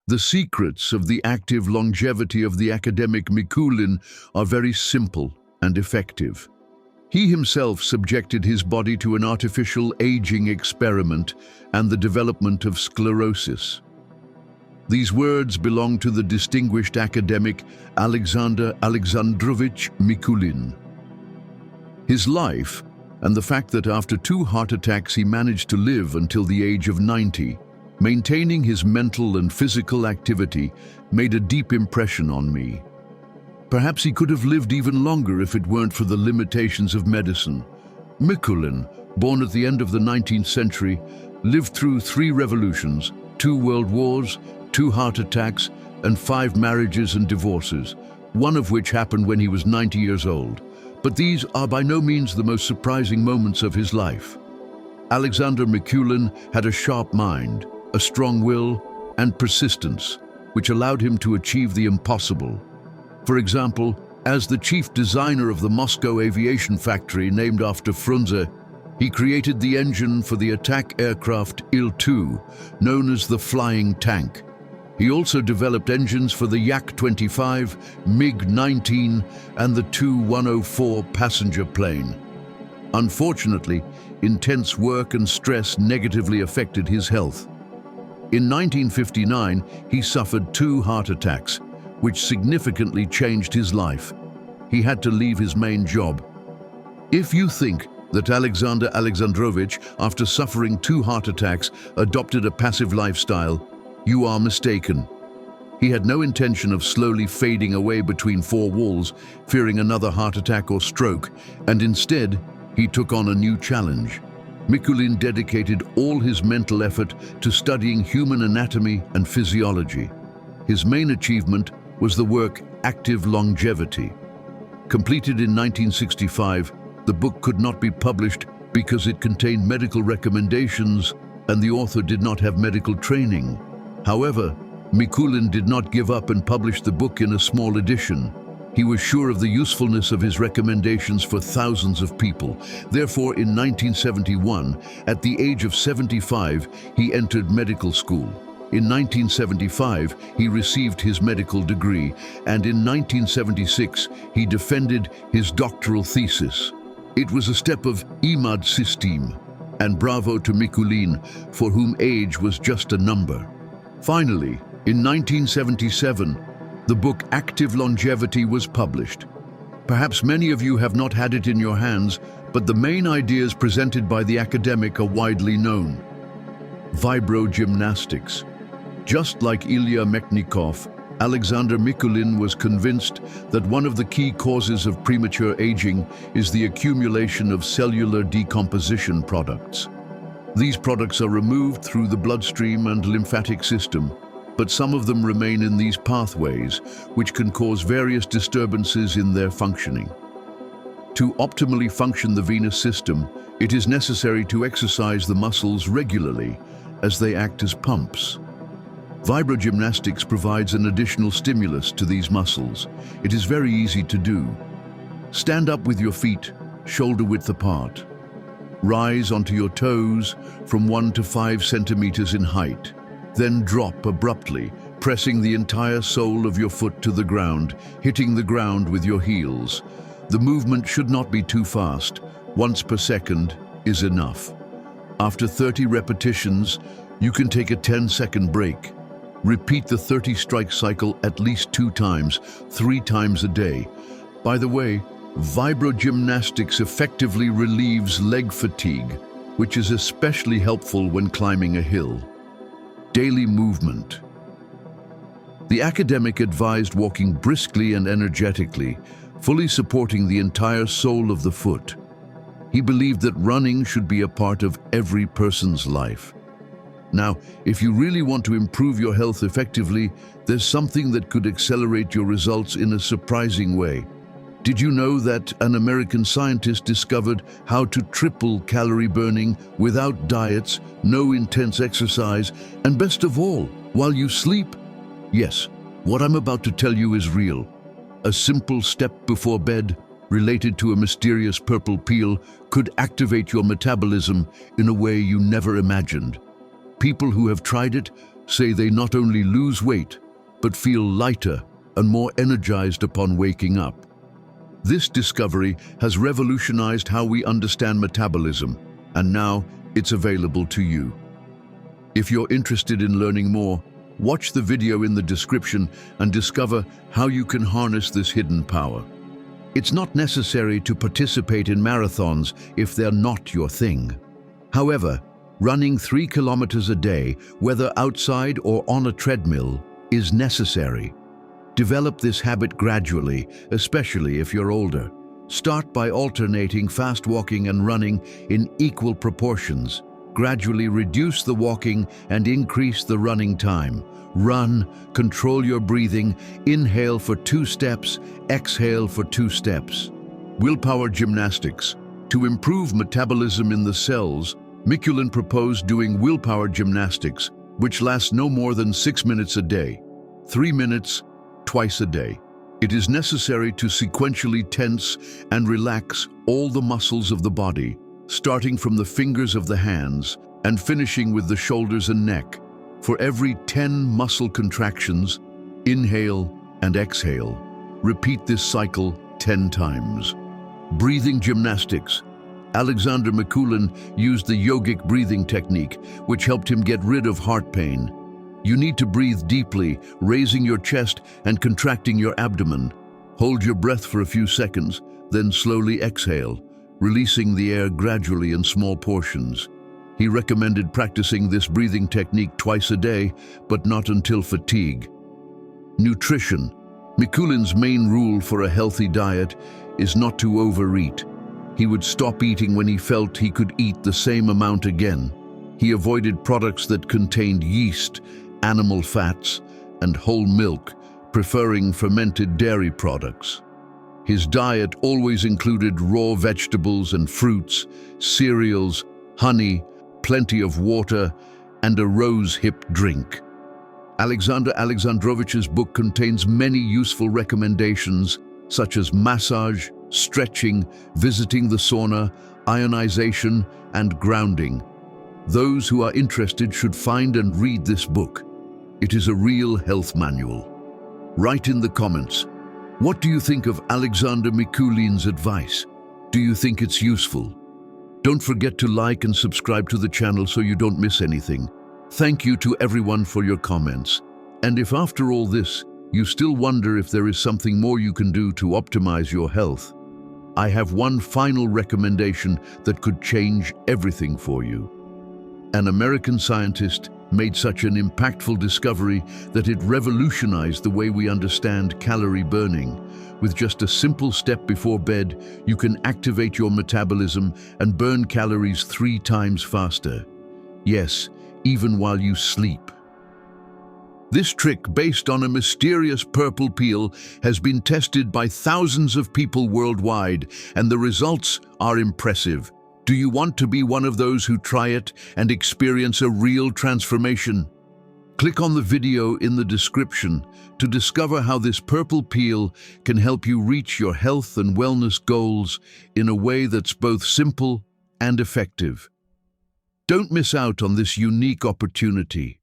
The secrets of the active longevity of the academic Mikulin are very simple and effective. He himself subjected his body to an artificial aging experiment and the development of sclerosis. These words belong to the distinguished academic Alexander Alexandrovich Mikulin. His life, and the fact that after 2 heart attacks he managed to live until the age of 90, maintaining his mental and physical activity, made a deep impression on me. Perhaps he could have lived even longer if it weren't for the limitations of medicine. Mikulin, born at the end of the 19th century, lived through 3 revolutions, 2 world wars, 2 heart attacks, and 5 marriages and divorces, one of which happened when he was 90 years old. But these are by no means the most surprising moments of his life. Alexander Mikulin had a sharp mind, a strong will, and persistence, which allowed him to achieve the impossible. For example, as the chief designer of the Moscow aviation factory named after Frunze, he created the engine for the attack aircraft Il-2, known as the Flying Tank. He also developed engines for the Yak-25, MiG-19, and the Tu-104 passenger plane. Unfortunately, intense work and stress negatively affected his health. In 1959, he suffered 2 heart attacks, which significantly changed his life. He had to leave his main job. If you think that Alexander Alexandrovich, after suffering 2 heart attacks, adopted a passive lifestyle, you are mistaken. He had no intention of slowly fading away between 4 walls, fearing another heart attack or stroke, and instead, he took on a new challenge. Mikulin dedicated all his mental effort to studying human anatomy and physiology. His main achievement was the work Active Longevity. Completed in 1965, the book could not be published because it contained medical recommendations and the author did not have medical training. However, Mikulin did not give up and published the book in a small edition. He was sure of the usefulness of his recommendations for thousands of people. Therefore, in 1971, at the age of 75, he entered medical school. In 1975, he received his medical degree, and in 1976, he defended his doctoral thesis. It was a step of imad system, and bravo to Mikulin, for whom age was just a number. Finally, in 1977, the book Active Longevity was published. Perhaps many of you have not had it in your hands, but the main ideas presented by the academic are widely known. Vibrogymnastics. Just like Ilya Mechnikov, Alexander Mikulin was convinced that one of the key causes of premature aging is the accumulation of cellular decomposition products. These products are removed through the bloodstream and lymphatic system, but some of them remain in these pathways, which can cause various disturbances in their functioning. To optimally function the venous system, it is necessary to exercise the muscles regularly, as they act as pumps. Vibrogymnastics provides an additional stimulus to these muscles. It is very easy to do. Stand up with your feet shoulder-width apart. Rise onto your toes from 1 to 5 centimeters in height. Then drop abruptly, pressing the entire sole of your foot to the ground, hitting the ground with your heels. The movement should not be too fast. Once per second is enough. After 30 repetitions, you can take a 10-second break. Repeat the 30-strike cycle at least 2 times, 3 times a day. By the way, vibrogymnastics effectively relieves leg fatigue, which is especially helpful when climbing a hill. Daily movement. The academic advised walking briskly and energetically, fully supporting the entire sole of the foot. He believed that running should be a part of every person's life. Now, if you really want to improve your health effectively, there's something that could accelerate your results in a surprising way. Did you know that an American scientist discovered how to triple calorie burning without diets, no intense exercise, and best of all, while you sleep? Yes, what I'm about to tell you is real. A simple step before bed, related to a mysterious purple peel, could activate your metabolism in a way you never imagined. People who have tried it say they not only lose weight, but feel lighter and more energized upon waking up. This discovery has revolutionized how we understand metabolism, and now it's available to you. If you're interested in learning more, watch the video in the description and discover how you can harness this hidden power. It's not necessary to participate in marathons if they're not your thing. However, running 3 kilometers a day, whether outside or on a treadmill, is necessary. Develop this habit gradually, especially if you're older. Start by alternating fast walking and running in equal proportions. Gradually reduce the walking and increase the running time. Run, control your breathing, inhale for 2 steps, exhale for 2 steps. Willpower gymnastics. To improve metabolism in the cells, Mikulin proposed doing willpower gymnastics, which lasts no more than 6 minutes a day, 3 minutes, twice a day. It is necessary to sequentially tense and relax all the muscles of the body, starting from the fingers of the hands and finishing with the shoulders and neck. For every 10 muscle contractions, inhale and exhale. Repeat this cycle 10 times. Breathing gymnastics. Alexander Mikulin used the yogic breathing technique, which helped him get rid of heart pain. You need to breathe deeply, raising your chest and contracting your abdomen. Hold your breath for a few seconds, then slowly exhale, releasing the air gradually in small portions. He recommended practicing this breathing technique twice a day, but not until fatigue. Nutrition. Mikulin's main rule for a healthy diet is not to overeat. He would stop eating when he felt he could eat the same amount again. He avoided products that contained yeast, animal fats, and whole milk, preferring fermented dairy products. His diet always included raw vegetables and fruits, cereals, honey, plenty of water, and a rose-hip drink. Alexander Alexandrovich's book contains many useful recommendations, such as massage, stretching, visiting the sauna, ionization, and grounding. Those who are interested should find and read this book. It is a real health manual. Write in the comments, what do you think of Alexander Mikulin's advice? Do you think it's useful? Don't forget to like and subscribe to the channel so you don't miss anything. Thank you to everyone for your comments. And if after all this, you still wonder if there is something more you can do to optimize your health, I have one final recommendation that could change everything for you. An American scientist made such an impactful discovery that it revolutionized the way we understand calorie burning. With just a simple step before bed, you can activate your metabolism and burn calories 3 times faster. Yes, even while you sleep. This trick, based on a mysterious purple peel, has been tested by thousands of people worldwide, and the results are impressive. Do you want to be one of those who try it and experience a real transformation? Click on the video in the description to discover how this purple peel can help you reach your health and wellness goals in a way that's both simple and effective. Don't miss out on this unique opportunity.